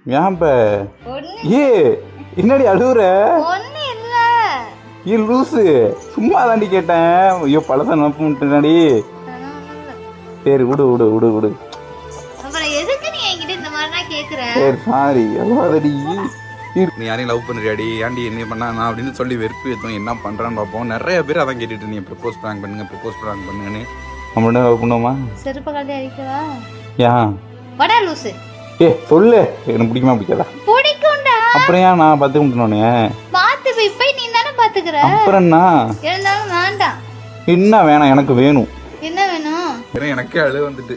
ஏன்ப ஏ என்னடி அழுகுற? ஏ லூசு, சும்மா தாண்டி கேட்டேன். ஐயோ பழச நோப்பிட்டாடி. சரி விடு விடு விடு விடு. சரி சாரி. அழுவாதடி. நீ யாரையும் லவ் பண்ணுறியாடி, ஏன்டி என்ன பண்ணா நான் அப்படின்னு சொல்லி வெறுப்பு ஏற்றும் என்ன பண்ணுறான்னு பார்ப்போம். நிறைய பேர் அதான் கேட்டுட்டு நீ ப்ரப்போஸ் ப்ராங்க் பண்ணுங்க ப்ரப்போஸ் ப்ராங்க் பண்ணுங்கன்னு. நம்மளோட லவ் பண்ணுவோமா? செருப்பு கழட்டி அடிக்கவா? ஏன் வடா லூசு. ஏ சொல்லு, எனக்கு பிடிக்குமா பிடிக்காதா? பிடிக்கும்டா. அப்புறம் ஏன் நான் பார்த்து விட்டுனோனே? பார்த்து இப்போ நீ தானே பார்த்துக்கற. அப்புறம் என்ன? இருந்தாலும் வேண்டாம். என்ன வேணாம், எனக்கு வேணும். என்ன வேணும்? எனக்கே அழு வந்துட்டு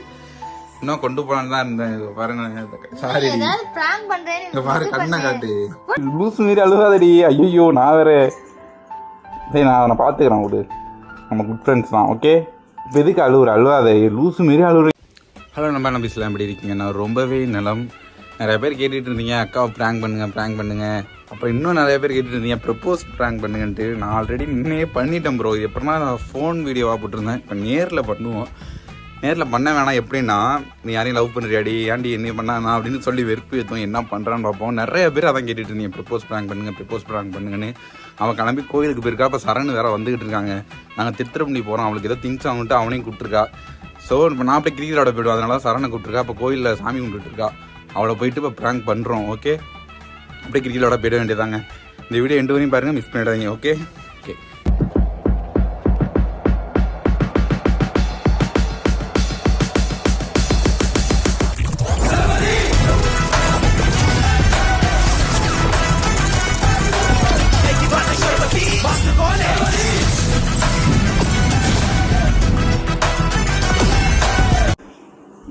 இன்னும் கொண்டு போலான்னு தான் இருந்தேன். பாருங்க சாரி, ஏதாவது பிராங்க் பண்றேன்னு பாரு கண்ணை காட்டு. லூசு மீறி அழுகாதடி. ஐயோ நான் வேற. சரி நான் அவனை பார்த்துக்கிறேன் விடு, நம்ம குட் ஃப்ரெண்ட்ஸ் தான். ஓகே இப்போ எதுக்கு அழுகுற? அழுகாத, லூசு மீறி அழுகுற. ஹலோ நம்ம என்ன பேசலாம், எப்படி இருக்கீங்க? நான் ரொம்பவே நலம். நிறைய பேர் கேட்டுட்டு இருந்தீங்க அக்காவை ப்ராங்க் பண்ணுங்க ப்ராங்க் பண்ணுங்க. அப்புறம் இன்னும் நிறைய பேர் கேட்டுட்டு இருந்தீங்க ப்ரப்போஸ் ப்ராங்க் பண்ணுங்கன்ட்டு. நான் ஆல்ரெடி நின்னே பண்ணிட்டேன் ப்ரோ. இது எப்படின்னா நான் ஃபோன் வீடியோவாக போட்டிருந்தேன். இப்போ நேரில் பண்ணுவோம். நேரில் பண்ண வேணாம். எப்படின்னா நீ யாரையும் லவ் பண்ணுறியாடி, ஏன்டி என்ன பண்ணா நான் அப்படின்னு சொல்லி வெறுப்பு ஏற்றும் என்ன பண்ணுறான்னு பார்ப்போம். நிறைய பேர் அதான் கேட்டுட்டு இருந்தீங்க ப்ரப்போஸ் ப்ராங்க் பண்ணுங்க ப்ரப்போஸ் ப்ராங்க் பண்ணுங்கன்னு. அவன் கிளம்பி கோயிலுக்கு போயிருக்கா. அப்போ சரண் வேறு வந்துகிட்டு இருக்காங்க. நாங்கள் திருத்திரப்பள்ளி போகிறோம். அவளுக்கு ஏதோ திங்ஸ் வாங்கிட்டு அவனையும் கூப்பிட்டுருக்கா. ஸோ இப்போ நான் போய் கிரிக்கெட் ஆட போய்டுவோம். அதனால சரணை கூப்பிட்டுருக்கா. அப்போ கோயிலில் சாமி கும்பிட்டுருக்கா. அவளை போயிட்டு இப்போ ப்ராங்க் பண்ணுறோம். ஓகே அப்படியே கிரிக்கெட் ஆட போயிட வேண்டியதாங்க. இந்த வீடியோ எண்டு வரையும் பாருங்கள், மிஸ் பண்ணிடாதீங்க. Okay okay.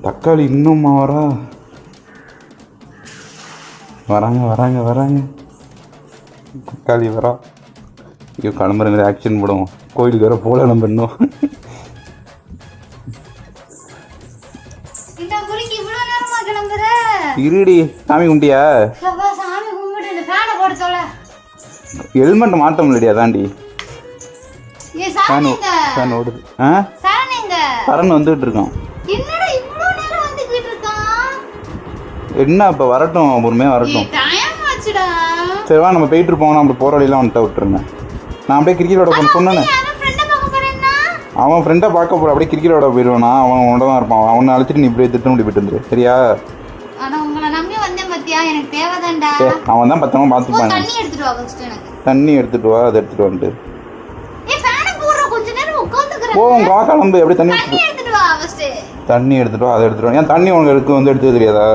தக்காளி இன்னும் வராங்க வராங்க வராங்க. தக்காளி வரா. ஐயோ கிளம்புற மாதிரி ஆக்ஷன் போடுவோம். கோயிலுக்கு வர போல நம்ம இன்னும். இருடி சாமி கும்பிட்டியா? ஹெல்மெட் மாட்ட முடியலையா? தாண்டி ஃபேன் ஓடுது. சரண் வந்துகிட்டு இருக்கான். என்ன இப்போ வரட்டும், பொறுமையாக வரட்டும். சரி வா நம்ம போயிட்டு இருப்போம். நம்ம போகிற வழியெல்லாம் வந்துட்டு விட்டுருங்க. நான் அப்படியே கிரிக்கெட் விட சொன்னேன். அவன் ஃப்ரெண்டை பார்க்க போகிற அப்படியே கிரிக்கெட் விட போயிடுவானா? அவன் உன்ட தான் இருப்பான். அவனை அழைச்சிட்டு நீ இப்படியே திட்டம் போயிட்டு வந்துரு. சரியா? அவன் தான் பத்திரமா பார்த்துப்பாங்க. தண்ணி எடுத்துட்டு வா. அதை எடுத்துட்டு வந்துட்டு போவோம். வா கிளம்பு. அப்படியே தண்ணி எடுத்துட்டு வா. அதை எடுத்துட்டு வா. ஏன் தண்ணி உனக்கு எடுத்து தெரியாதா?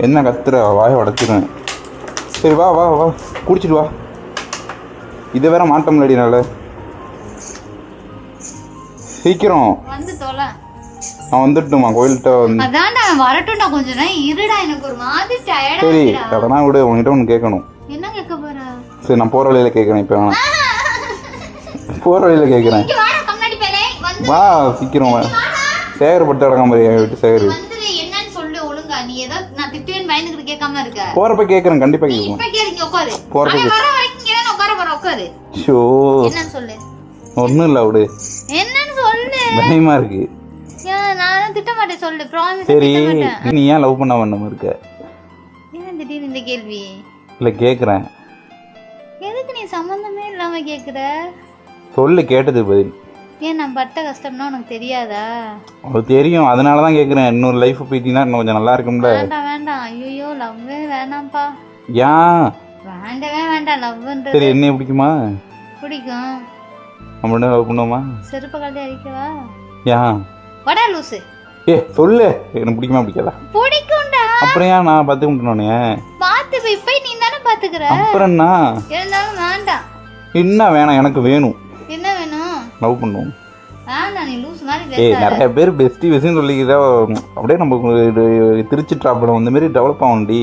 என்ன கத்துற? வாயை உடச்சிடுவேன். சரி வா வா வா குடிச்சிட்டு வா. இதை வேற மாட்ட முடியாடினால சீக்கிரம் நான் வந்துட்டுமா கோயில்கிட்ட வந்து. சரி அதெல்லாம் விடு, உங்ககிட்ட ஒன்று கேட்கணும். சரி நான் போகிற வழியில் கேட்குறேன். இப்போ வேணாம், போகிற வழியில் கேட்குறேன். வா சீக்கிரம் வா. சேகரப்பட்டு அடங்காம விட்டு சேகர் போறப்ப கேக்குறேன். கண்டிப்பா ஒன்னும் இல்ல விடு. பயமா இருக்கு. சரி நீ ஏன் லவ் பண்ண வேண்டாம இருக்க? இந்த கேள்வி இல்ல கேக்குறேன். எதுக்கு நீ சம்பந்தமே இல்லாம கேக்குற? சொல்லு, கேட்டது பதில். ஏன் நான் பட்ட கஷ்டம்னா உனக்கு தெரியாதா? அது தெரியும், அதனாலதான் கேக்குறேன். இன்னொரு லைஃப் போயிட்டீங்கன்னா இன்னும் கொஞ்சம் நல்லா இருக்கும்ல. வேண்டாம் வேண்டாம். ஐயோ லவ்வே வேணாம்ப்பா. ஏன்? வேண்டவே வேண்டாம் லவ்ன்றது. சரி என்ன பிடிக்குமா? பிடிக்கும். நம்ம லவ் பண்ணுவோமா? செருப்பு கழட்டி அடிக்கவா? ஏன்? வடா லூசு. ஏ சொல்லு, எனக்கு பிடிக்குமா பிடிக்காதா? பிடிக்கும்டா. அப்புறம் ஏன் நான் பார்த்து விட்டுனோனே? பார்த்து இப்போ நீ தானே பார்த்துக்கற. அப்புறம் என்ன? இருந்தாலும் வேண்டாம். என்ன வேணாம், எனக்கு வேணும். என்ன வேணும்? லவ் பண்ணுவோம். வேண்டாம் நீ லூஸ் மாதிரி பேசாத. நிறைய பேர் பெஸ்டி பெஸ்டின்னு சொல்லிக்கிட்டா அப்படியே நம்ம திருச்சி டிராப்ல அந்த மாதிரி டெவலப் ஆகும்டி.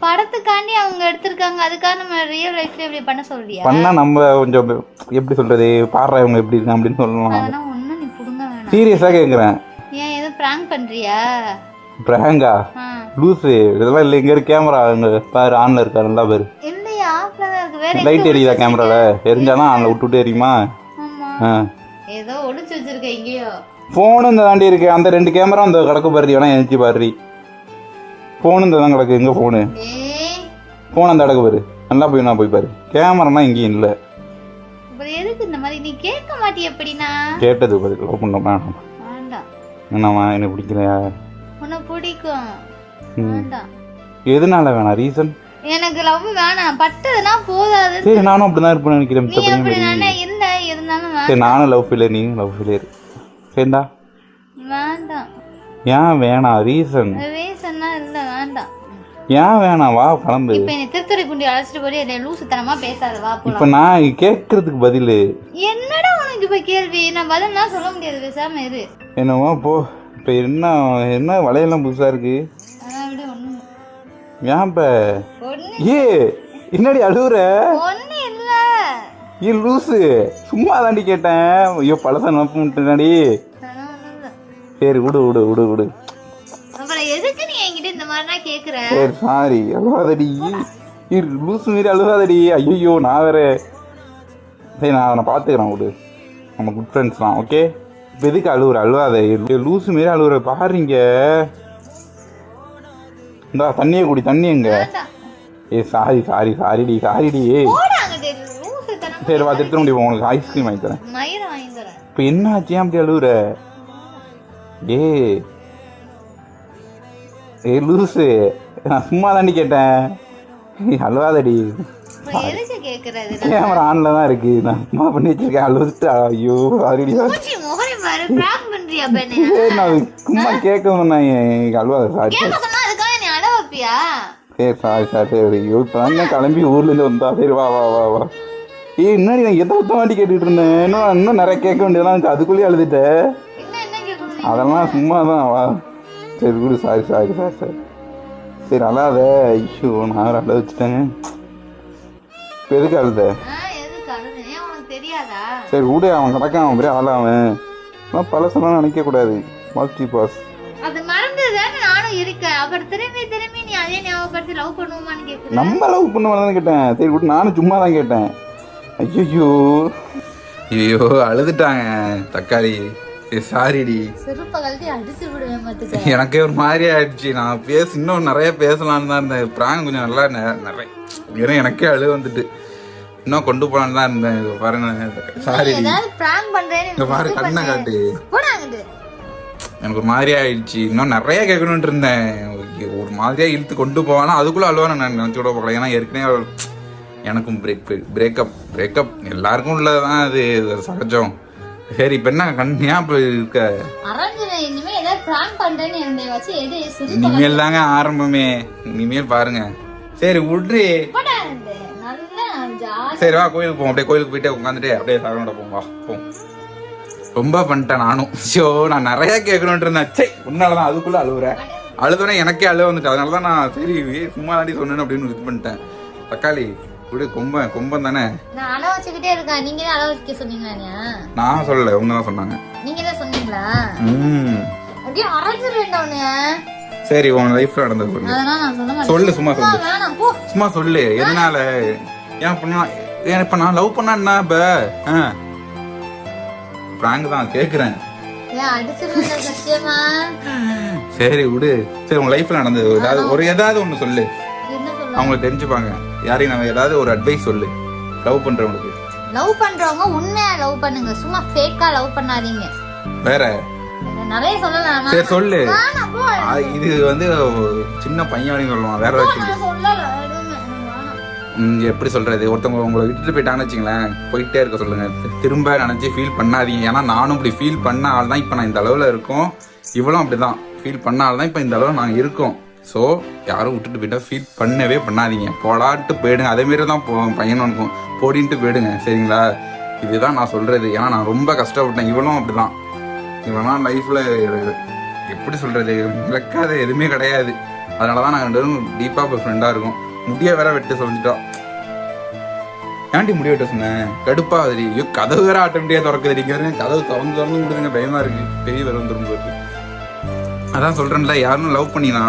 படத்துக்காண்டி அவங்க எடுத்திருக்காங்க, அதுக்காக நம்ம ரியல் லைஃப்ல இப்படி பண்ண சொல்றியா? பண்ணா நம்ம கொஞ்சம் எப்படி சொல்றது, பாடுற அவங்க எப்படி இருக்காங்க அப்படின்னு சொல்லலாம். அதெல்லாம் ஒண்ணும் நீ புடுங்க வேணாம். சீரியஸா கேக்குறேன். ஏன் ஏதோ பிராங்க் பண்றியா? பிராங்கா? லூசு இதெல்லாம் இல்ல. இங்க இருக்கு கேமரா, அங்க பாரு ஆன்ல இருக்கா. நல்லா பாரு. இல்லையா? ஆஃப்ல தான் இருக்கு. வேற லைட் எரியுதா கேமரால? எரிஞ்சாதான் ஆன்ல விட்டுட்டு எரியுமா? ஆமா. ஏதோ ஒளிச்சு வச்சிருக்க எங்கேயோ. ஃபோனு இந்த தாண்டி இருக்கு. அந்த 2 கேமரா அந்த கிடக்கு பாரு, வேணா எழுச்சி பாரு. ஃபோனு இந்த தான் கிடக்கு. எங்கே ஃபோனு? ஃபோன் அந்த கிடக்கு பாரு. நல்லா போய் நான் போய் பாரு. கேமரானா இங்கேயும் இல்லை. எதுக்கு இந்த மாதிரி நீ கேட்க மாட்டிய? எப்படின்னா கேட்டது பதில் லவ் பண்ண வேணாம். என்னம்மா எனக்கு பிடிக்கலையா? உன்னை பிடிக்கும். வேண்டாம். எதனால வேணாம்? ரீசன்? எனக்கு லவ் வேணாம். பட்டதுன்னா போதாது. சரி நானும் அப்படிதான் இருப்பேன்னு நினைக்கிறேன். நீ அப்படி நானே இல்ல இருந்தாலும் வேண்டாம். சரி நானும் லவ் ஃபெயிலியர், நீயும் லவ் ஃபெயிலியர். சரிடா வேண்டாம். ஏன் வேணாம்? ரீசன்? ரீசன்னா இல்ல வேண்டாம். ஏன் வேணாம்? வா கிளம்பு. இப்ப நீ திருத்துறைப்பூண்டி அழைச்சிட்டு போய் என்ன லூசுத்தனமா பேசாத. வா போலாம். இப்ப நான் கேட்கறதுக்கு பதில் என்னடா உனக்கு இப்ப கேள்வி? நான் பதில்லாம் சொல்ல முடியாது. பேசாம இரு. என்னவா போ. இப்ப என்ன வளையெல்லாம் புதுசா இருக்கு? அதான் விட ஒண்ணு. ஏன் இப்ப ஒண்ணு ஏ என்னடி அழுகுற? ஒண்ணு இல்ல. ஏ லூசு, சும்மா தாண்டி கேட்டேன். ஐயோ பழச நம்பிட்டுனாடி. சரி விடு விடு விடு விடு. அப்புறம் எதுக்கு நீ என்கிட்ட இந்த மாதிரிலாம் கேக்குற? சரி சாரி. அழுவாதடி லூசு மாரி அழுவாதடி. ஐயோ நான் வேற. சரி நான் அவனை பார்த்துக்கிறேன் விடு. நம்ம குட் ஃப்ரெண்ட்ஸ் தான். ஓகே. இப்போ எதுக்கு அழுவுற? அழுவாத. லூசு மாரி அழுவுற பாருங்க. இந்தா தண்ணியை குடி. தண்ணி எங்க? ஏ சாரி சாரி சாரிடி சாரிடி. சரி வா திருத்த முடியும். உனக்கு ஐஸ்கிரீம் வாங்கி தரேன். இப்போ என்ன ஆச்சு? ஏன் அப்படி அழுவுற? ஏ லூசு, நான் சும்மா தாண்டி கேட்டேன். அழுவாதடி. கேமரா ஆன்ல தான் இருக்கு. நான் சும்மா பண்ணி வச்சிருக்கேன். அழுதுட்டு ஐயோ சாரிடி. நான் சும்மா கேட்க சொன்னேன். அழுவாத. சாரி சரி சாரி சாரி சரி. ஐயோ இப்பதான் கிளம்பி ஊர்லேருந்து வந்தா. சரி வா வா வா வா. ஏய் முன்னாடி நான் எதை வாட்டி கேட்டுட்டு இருந்தேன். இன்னும் நிறைய கேட்க வேண்டியதெல்லாம் இருந்துச்சு. அதுக்குள்ளேயே அழுதுட்டேன். அதெல்லாம் சும்மா தான். வா சரி விடு. Sorry sorry sorry sorry. சரி அழாத. ஐயோ நான் வேறு அழ வச்சுட்டேன். இப்போ எதுக்கு அழுத? சரி விடு. அவன் கிடக்கான். அவன் பெரிய ஆள. அவன் பழசெல்லாம் நினைக்கக்கூடாது. பாசிட்டி பாஸ். நம்ம லவ் பண்ணுவான்னு கேட்டேன். சரி விட்டு நானும் சும்மா தான் கேட்டேன். ஐயோ ஐயோ அழுதுட்டாங்க தக்காளி. சாரிடி. எனக்கே ஒரு மாதிரி ஆயிடுச்சு. நான் இன்னும் நிறைய பேசலான்னு தான் இருந்தேன். பிராங்க் கொஞ்சம் நல்லா நிறைய எனக்கே அழு வந்துட்டு. இன்னும் கொண்டு போலான்னு தான் இருந்தேன். பாருங்க சாரி. பாரு கண்ணை காட்டு. எனக்கு ஒரு மாதிரி ஆயிடுச்சு. இன்னும் நிறைய கேட்கணுன்ட்டு இருந்தேன். ஒரு மாதிரியா இழுத்து கொண்டு போவானா அதுக்குள்ள அழுவான நான் நினச்சி கூட போகல. ஏன்னா ஏற்கனவே எனக்கும் பிரேக்கப் எல்லாருக்கும் உள்ளதான். அது சகஜம். சரி இப்ப என்ன கண்ணியா இருக்க? இனிமேல் தாங்க ஆரம்பமே. இனிமேல் பாருங்க. சரி விட்ரு. சரி வா கோயிலுக்கு போவோம். அப்படியே கோயிலுக்கு போயிட்டு உட்காந்துட்டு அப்படியே சாரோட போவோம். வா போவோம். ரொம்ப பண்ணிட்டேன் நானும். ஷோ நான் நிறைய கேட்கணுன்ட்டு இருந்தேன். சே உன்னாலதான் அதுக்குள்ள அழுவுறேன். அழுதுனா எனக்கே அழுவ வந்துட்டு. அதனாலதான் நான் சரி சும்மா தாண்டி சொன்னேன்னு அப்படின்னு இது பண்ணிட்டேன். தக்காளி விடு. கொம்பம் தானே. நான் சொல்லல, உங்க தான் சொன்னாங்க. சரி உன் லைஃப்ல நடந்தது சொல்லு. சும்மா சொல்லு. சும்மா சொல்லு. எதனால? ஏன் இப்ப நான் லவ் பண்ணா என்ன? இப்ப பிராங்க் தான் கேக்குறேன். சரி விடு. சரி உன் லைஃப்ல நடந்தது ஏதாவது ஒண்ணு சொல்லு. அவங்களுக்கு தெரிஞ்சுப்பாங்க. யாரையும் நம்ம ஏதாவது ஒரு அட்வைஸ் சொல்லு. லவ் பண்றவங்களுக்கு. லவ் பண்றவங்க உண்மையா லவ் பண்ணுங்க. சும்மா ஃபேக்கா லவ் பண்ணாதீங்க. வேற நிறைய சொல்லலாம். சரி சொல்லு. இது சின்ன பையன் சொல்லுவான். வேற எப்படி சொல்றது? ஒருத்தவங்க உங்களை விட்டுட்டு போயிட்டாங்கன்னு வச்சுங்களேன், போயிட்டே இருக்க சொல்லுங்க. திரும்ப நினைச்சு ஃபீல் பண்ணாதீங்க. ஏன்னா நானும் இப்படி ஃபீல் பண்ண ஆள் தான் இப்ப நான் இந்த அளவுல இருக்கோம். இவ்வளவு அப்படிதான் ஃபீல் பண்ண ஆள் தான் இப்ப இந்த அளவுல நாங்க இருக்கோம். ஸோ யாரும் விட்டுட்டு போயிட்டா ஃபீல் பண்ணவே பண்ணாதீங்க. போடாட்டு போயிடுங்க. அதேமாரி தான் பையனுக்கும் போடின்ட்டு போயிடுங்க. சரிங்களா? இதுதான் நான் சொல்றது. ஏன்னா நான் ரொம்ப கஷ்டப்பட்டேன். இவளும் அப்படிதான். இவெல்லாம் லைஃப்ல எப்படி சொல்றது, இழக்காத எதுவுமே கிடையாது. அதனாலதான் நாங்கள் 2 பேரும் டீப்பா இப்போ ஃப்ரெண்டா இருக்கோம். முடிய வேற வெட்ட சொல்லிட்டோம். ஏன்டி முடிய வெட்ட சொன்னேன்? கடுப்பா அது. ஐயோ கதவு வேற ஆட்டோமேட்டிக்கா திறக்குதுங்க. கதவு திறந்து கொடுங்க. பயமா இருக்கு. பெரிய வரும் திரும்ப இருக்கு. அதான் சொல்றேன்ல, யாரும் லவ் பண்ணினா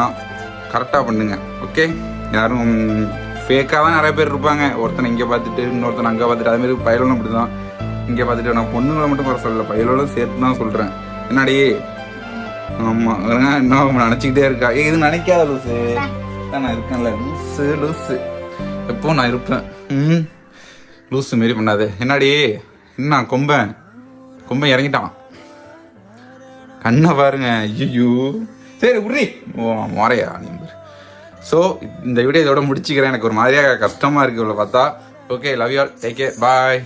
கரெக்டா பண்ணுங்க. ஓகே? யாரும் ஃபேக்கா தான் நிறைய பேர் இருப்பாங்க. ஒருத்தனை இங்கே பார்த்துட்டு இன்னொருத்தனை அங்கே பார்த்துட்டு. அதுமாரி பயிலும் அப்படிதான். இங்கே பார்த்துட்டு நான் பொண்ணுங்களை மட்டும் குறை சொல்லல, பயிலும் சேர்த்து தான் சொல்றேன். என்னடி ஆமா இன்னும் நினைச்சுக்கிட்டே இருக்கா இது நினைக்காத லூசு நான் இருக்கேன்ல லூசு லூசு எப்போ நான் இருப்பேன் லூசு மாரி பண்ணாது என்னடி என்ன கொம்பன் இறங்கிட்டான் கண்ணை பாருங்க ஐயோ சரி உரி ஓ முறையா நீ ஸோ இந்த வீடியோ இதோட முடிச்சுக்கிறேன் எனக்கு ஒரு மாதிரியாக கஷ்டமாக இருக்குது இவ்வளோ பார்த்தா okay love you all take care bye